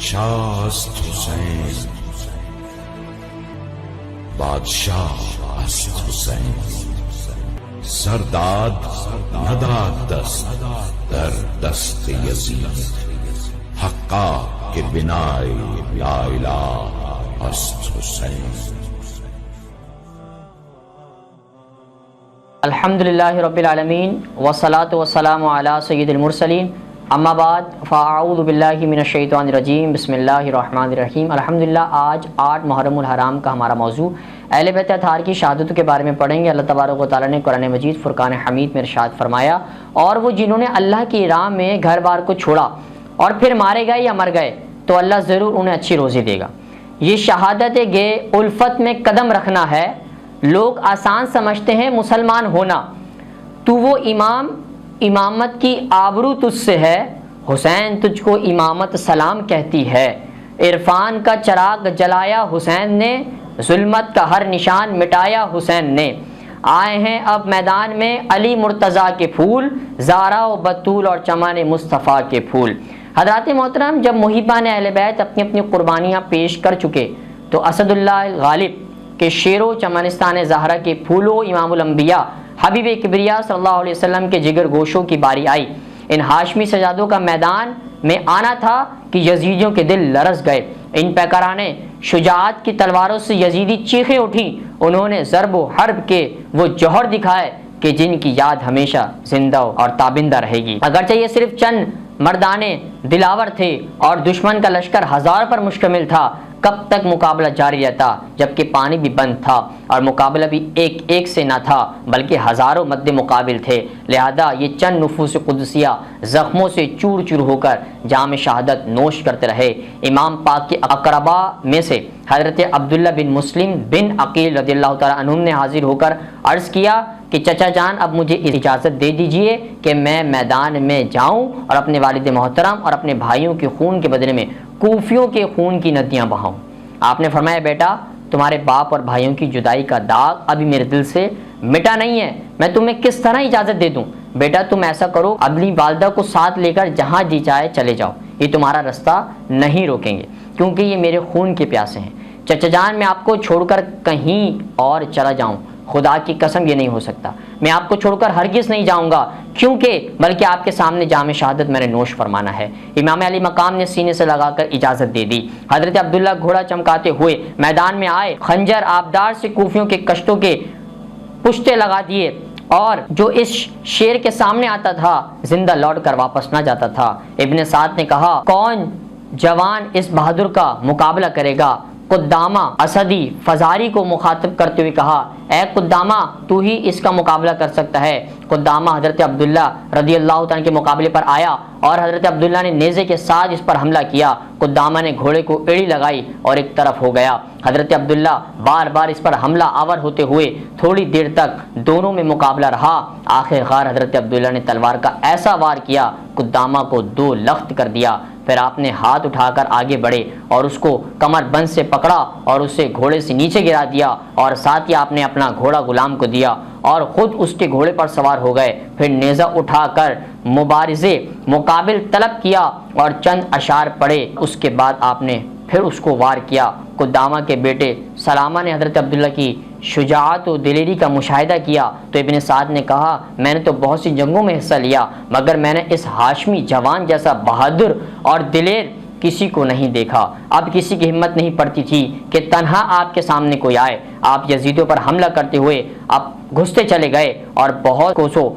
شاه است حسین، بادشاه است حسین. سرداد نداد دست در دست یزید، حقا که بنای لا اله است حسین. الحمدللہ رب العالمین والصلاة والسلام علی سید المرسلین، اما بعد فاعوذ باللہ من الشیطان الرجیم، بسم اللہ الرحمن الرحیم. الحمدللہ آج 8 محرم الحرام کا ہمارا موضوع اہل بیت اطہار کی شہادتوں کے بارے میں پڑھیں گے. اللہ تبارک و تعالیٰ نے قرآن مجید فرقان حمید میں ارشاد فرمایا، اور وہ جنہوں نے اللہ کی راہ میں گھر بار کو چھوڑا اور پھر مارے گئے یا مر گئے تو اللہ ضرور انہیں اچھی روزی دے گا. یہ شہادت گے الفت میں قدم رکھنا ہے. لوگ آسان سمجھتے ہیں مسلمان ہونا، تو وہ امامت کی آبرو تجھ سے ہے، حسین تجھ کو امامت سلام کہتی ہے. عرفان کا چراغ جلایا حسین نے، ظلمت کا ہر نشان مٹایا حسین نے. آئے ہیں اب میدان میں علی مرتضیٰ کے پھول، زہرا و بطول اور چمن مصطفیٰ کے پھول. حضرات محترم، جب محبان اہل بیت اپنی اپنی قربانیاں پیش کر چکے تو اسد اللہ غالب کہ شیرو چمنستان زہرا کے پھولوں امام الانبیاء حبیب کبریا صلی اللہ علیہ وسلم کے جگر گوشوں کی باری آئی. ان ہاشمی سجادوں کا میدان میں آنا تھا کہ یزیدیوں کے دل لرز گئے. ان پیکرانے شجاعت کی تلواروں سے یزیدی چیخیں اٹھیں. انہوں نے ضرب و حرب کے وہ جوہر دکھائے کہ جن کی یاد ہمیشہ زندہ اور تابندہ رہے گی. اگرچہ یہ صرف چند مردانے دلاور تھے اور دشمن کا لشکر ہزار پر مشتمل تھا، کب تک مقابلہ جاری رہتا جبکہ پانی بھی بند تھا اور مقابلہ بھی ایک سے نہ تھا بلکہ ہزاروں مد مقابل تھے. لہذا یہ چند نفوس قدسیہ زخموں سے چور چور ہو کر جام شہادت نوش کرتے رہے. امام پاک کے اقربا میں سے حضرت عبداللہ بن مسلم بن عقیل رضی اللہ تعالیٰ عنہ نے حاضر ہو کر عرض کیا کہ چچا جان اب مجھے اجازت دے دیجئے کہ میں میدان میں جاؤں اور اپنے والد محترم اور اپنے بھائیوں کے خون کے بدلے میں کوفیوں کے خون کی ندیاں بہاؤں. آپ نے فرمایا، بیٹا تمہارے باپ اور بھائیوں کی جدائی کا داغ ابھی میرے دل سے مٹا نہیں ہے، میں تمہیں کس طرح اجازت دے دوں؟ بیٹا تم ایسا کرو، اپنی والدہ کو ساتھ لے کر جہاں جی چاہے چلے جاؤ، یہ تمہارا رستہ نہیں روکیں گے کیونکہ یہ میرے خون کے پیاسے ہیں. چچا جان میں آپ کو چھوڑ کر کہیں اور چلا جاؤں، خدا کی قسم یہ نہیں ہو سکتا. میں آپ کو چھوڑ کر ہرگز نہیں جاؤں گا کیونکہ بلکہ آپ کے سامنے جام شہادت میں نے نوش فرمانا ہے. امام علی مقام نے سینے سے لگا کر اجازت دے دی. حضرت عبداللہ گھوڑا چمکاتے ہوئے میدان میں آئے، خنجر آبدار سے کوفیوں کے کشتوں کے پشتے لگا دیے، اور جو اس شیر کے سامنے آتا تھا زندہ لوٹ کر واپس نہ جاتا تھا. ابن سعد نے کہا، کون جوان اس بہادر کا مقابلہ کرے گا؟ قدامہ اسدی فزاری کو مخاطب کرتے ہوئے کہا، اے قدامہ تو ہی اس کا مقابلہ کر سکتا ہے. قدامہ حضرت عبداللہ رضی اللہ تعالیٰ کے مقابلے پر آیا اور حضرت عبداللہ نے نیزے کے ساتھ اس پر حملہ کیا. قدامہ نے گھوڑے کو ایڑی لگائی اور ایک طرف ہو گیا. حضرت عبداللہ بار بار اس پر حملہ آور ہوتے ہوئے تھوڑی دیر تک دونوں میں مقابلہ رہا. آخر کار حضرت عبداللہ نے تلوار کا ایسا وار کیا قدامہ کو 2 لخت کر دیا. پھر آپ نے ہاتھ اٹھا کر آگے بڑھے اور اس کو کمر بند سے پکڑا اور اسے گھوڑے سے نیچے گرا دیا، اور ساتھ ہی آپ نے اپنا گھوڑا غلام کو دیا اور خود اس کے گھوڑے پر سوار ہو گئے. پھر نیزہ اٹھا کر مبارزے مقابل طلب کیا اور چند اشعار پڑھے. اس کے بعد آپ نے پھر اس کو وار کیا. قدامہ کے بیٹے سلامہ نے حضرت عبداللہ کی شجاعت و دلیری کا مشاہدہ کیا تو ابن سعد نے کہا، میں نے تو بہت سی جنگوں میں حصہ لیا مگر میں نے اس ہاشمی جوان جیسا بہادر اور دلیر کسی کو نہیں دیکھا. اب کسی کی ہمت نہیں پڑتی تھی کہ تنہا آپ کے سامنے کوئی آئے. آپ یزیدوں پر حملہ کرتے ہوئے اب گھستے چلے گئے اور بہت کوسوں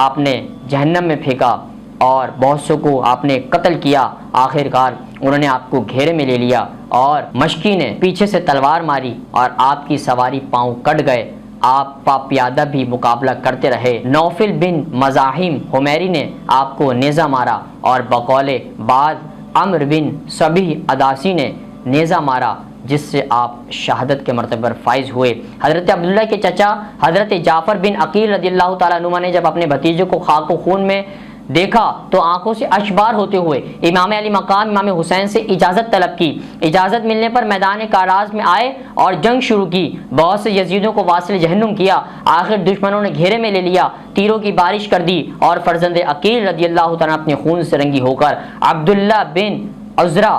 آپ نے جہنم میں پھینکا اور بہت سو کو آپ نے قتل کیا. آخر کار انہوں نے آپ کو گھیرے میں لے لیا اور مشکی نے پیچھے سے تلوار ماری اور آپ کی سواری پاؤں کٹ گئے. آپ پیادہ بھی مقابلہ کرتے رہے. نوفل بن مزاحم حمیری نے آپ کو نیزہ مارا اور بقول بعد عمر بن صبیح عداسی نے نیزہ مارا جس سے آپ شہادت کے مرتبہ پر فائز ہوئے. حضرت عبداللہ کے چچا حضرت جعفر بن عقیل رضی اللہ تعالیٰ عنہ نے جب اپنے بھتیجے کو خاک و خون میں دیکھا تو آنکھوں سے اشبار ہوتے ہوئے امام علی مقام امام حسین سے اجازت طلب کی. اجازت ملنے پر میدان کاراز میں آئے اور جنگ شروع کی. بہت سے یزیدوں کو واصل جہنم کیا. آخر دشمنوں نے گھیرے میں لے لیا، تیروں کی بارش کر دی اور فرزند عقیل رضی اللہ تعالیٰ اپنے خون سے رنگی ہو کر عبداللہ بن عزرہ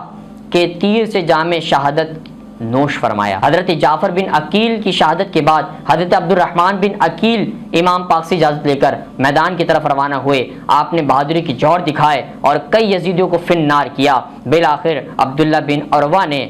کے تیر سے جام شہادت نوش فرمایا۔ حضرت جعفر بن عقیل کی شہادت کے بعد حضرت عبد الرحمن بن عقیل امام پاک سے اجازت لے کر میدان کی طرف روانہ ہوئے۔ آپ نے بہادری کی جوہر دکھائے اور کئی یزیدیوں کو فن نار کیا۔ بالآخر عبداللہ بن عروہ نے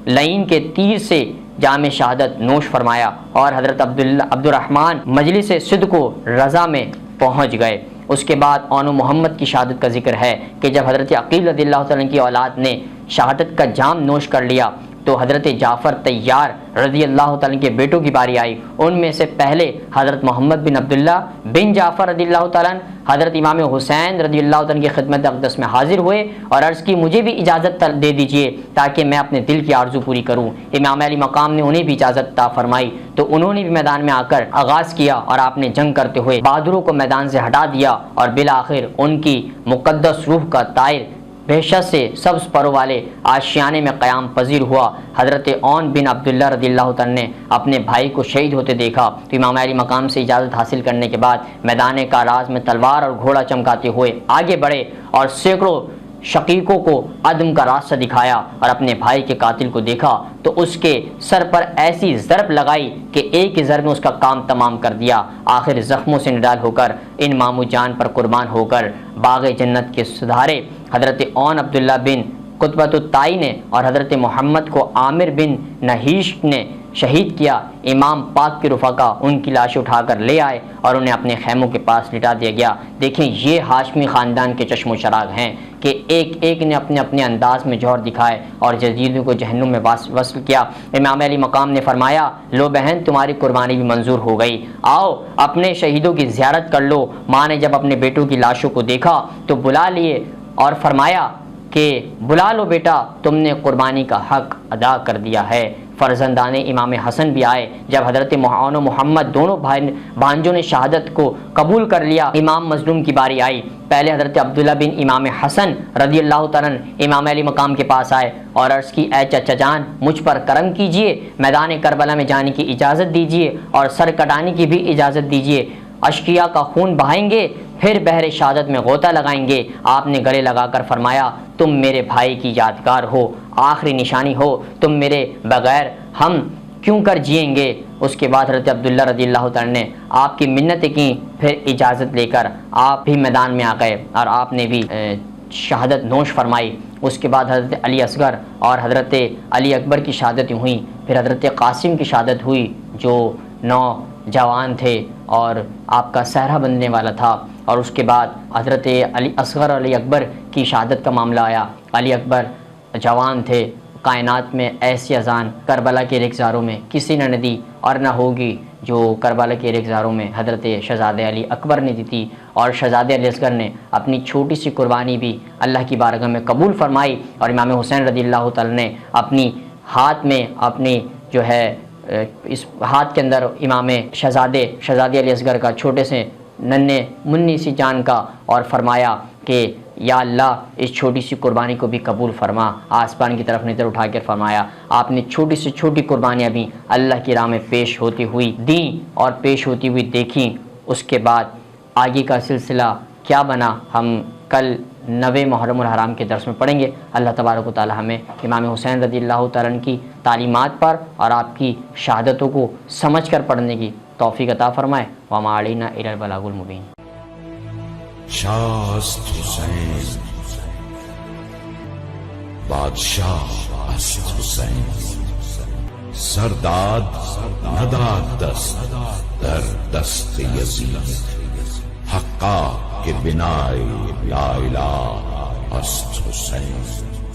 لعین کے تیر سے جام شہادت نوش فرمایا اور حضرت عبد الرحمن مجلس صدق و رضا میں پہنچ گئے۔ اس کے بعد اون محمد کی شہادت کا ذکر ہے کہ جب حضرت عقیل رضی اللہ تعالیٰ کی اولاد نے شہادت کا جام نوش کر لیا تو حضرت جعفر طیار رضی اللہ تعالیٰ کے بیٹوں کی باری آئی۔ ان میں سے پہلے حضرت محمد بن عبداللہ بن جعفر رضی اللہ تعالیٰ حضرت امام حسین رضی اللہ تعالیٰ کی خدمت اقدس میں حاضر ہوئے اور عرض کی مجھے بھی اجازت دے دیجئے تاکہ میں اپنے دل کی آرزو پوری کروں۔ امام علی مقام نے انہیں بھی اجازت عطا فرمائی تو انہوں نے بھی میدان میں آ کر آغاز کیا اور آپ نے جنگ کرتے ہوئے بہادروں کو میدان سے ہٹا دیا اور بالآخر ان کی مقدس روح کا طائر بحشت سے سبز پروں والے آشیانے میں قیام پذیر ہوا۔ حضرت اون بن عبداللہ رضی اللہ تعالیٰ نے اپنے بھائی کو شہید ہوتے دیکھا تو امام علی مقام سے اجازت حاصل کرنے کے بعد میدان کاراز میں تلوار اور گھوڑا چمکاتے ہوئے آگے بڑھے اور سینکڑوں شقیقوں کو عدم کا راستہ دکھایا اور اپنے بھائی کے قاتل کو دیکھا تو اس کے سر پر ایسی ضرب لگائی کہ ایک ہی ضرب میں اس کا کام تمام کر دیا۔ آخر زخموں سے نڈال ہو کر ان مامو جان پر قربان ہو کر باغ جنت کے سدھارے حضرت اون عبداللہ بن قطبۃ الطائی نے اور حضرت محمد کو عامر بن نحیش نے شہید کیا۔ امام پاک کے رفقا ان کی لاش اٹھا کر لے آئے اور انہیں اپنے خیموں کے پاس لٹا دیا گیا۔ دیکھیں یہ ہاشمی خاندان کے چشم و چراغ ہیں کہ ایک ایک نے اپنے اپنے انداز میں جوہر دکھائے اور جزیدوں کو جہنم میں وصل کیا۔ امام علی مقام نے فرمایا لو بہن تمہاری قربانی بھی منظور ہو گئی، آؤ اپنے شہیدوں کی زیارت کر لو۔ ماں نے جب اپنے بیٹوں کی لاشوں کو دیکھا تو بلا لیے اور فرمایا کہ بلا لو بیٹا، تم نے قربانی کا حق ادا کر دیا ہے۔ فرزندان امام حسن بھی آئے۔ جب حضرت اون و محمد دونوں بھانجوں نے شہادت کو قبول کر لیا، امام مظلوم کی باری آئی۔ پہلے حضرت عبداللہ بن امام حسن رضی اللہ تعالیٰ امام علی مقام کے پاس آئے اور عرض کی اے چچا جان مجھ پر کرم کیجئے، میدان کربلا میں جانے کی اجازت دیجئے اور سر کٹانے کی بھی اجازت دیجئے۔ اشقیاء کا خون بہائیں گے پھر بحر شہادت میں غوطہ لگائیں گے۔ آپ نے گلے لگا کر فرمایا تم میرے بھائی کی یادگار ہو، آخری نشانی ہو، تم میرے بغیر ہم کیوں کر جئیں گے۔ اس کے بعد حضرت عبداللہ رضی اللہ تعالیٰ نے آپ کی منتیں کی، پھر اجازت لے کر آپ بھی میدان میں آ گئے اور آپ نے بھی شہادت نوش فرمائی۔ اس کے بعد حضرت علی اصغر اور حضرت علی اکبر کی شہادت ہوئیں، پھر حضرت قاسم کی شہادت ہوئی جو نوجوان تھے اور آپ کا سہرا بننے والا تھا، اور اس کے بعد حضرت علی اصغر اور علی اکبر کی شہادت کا معاملہ آیا۔ علی اکبر جوان تھے، کائنات میں ایسی اذان کربلا کے رخساروں میں کسی نے نہ دی اور نہ ہوگی جو کربلا کے رخساروں میں حضرت شہزادہ علی اکبر نے دی تھی، اور شہزادہ علی اصغر نے اپنی چھوٹی سی قربانی بھی اللہ کی بارگاہ میں قبول فرمائی، اور امام حسین رضی اللہ تعالیٰ نے اپنی ہاتھ میں اپنی جو ہے اس ہاتھ کے اندر امام شہزادہ علی اصغر کا چھوٹے سے ننھے منی سی جان کا، اور فرمایا کہ یا اللہ اس چھوٹی سی قربانی کو بھی قبول فرما۔ آسمان کی طرف نظر اٹھا کر فرمایا آپ نے چھوٹی سے چھوٹی قربانیاں بھی اللہ کی راہ میں پیش ہوتی ہوئی دیں اور پیش ہوتی ہوئی دیکھیں۔ اس کے بعد آگے کا سلسلہ کیا بنا ہم کل 9 محرم الحرام کے درس میں پڑھیں گے۔ اللہ تبارک و تعالی ہمیں امام حسین رضی اللہ تعالیٰ کی تعلیمات پر اور آپ کی شہادتوں کو سمجھ کر پڑھنے کی توفیق عطا فرمائے۔ وما علینا الا البلاغ المبین۔ شاست حسین بادشاہ است حسین، سرداد نداد دست در دست یزید، حقا کہ بنائے لا الہ است حسین۔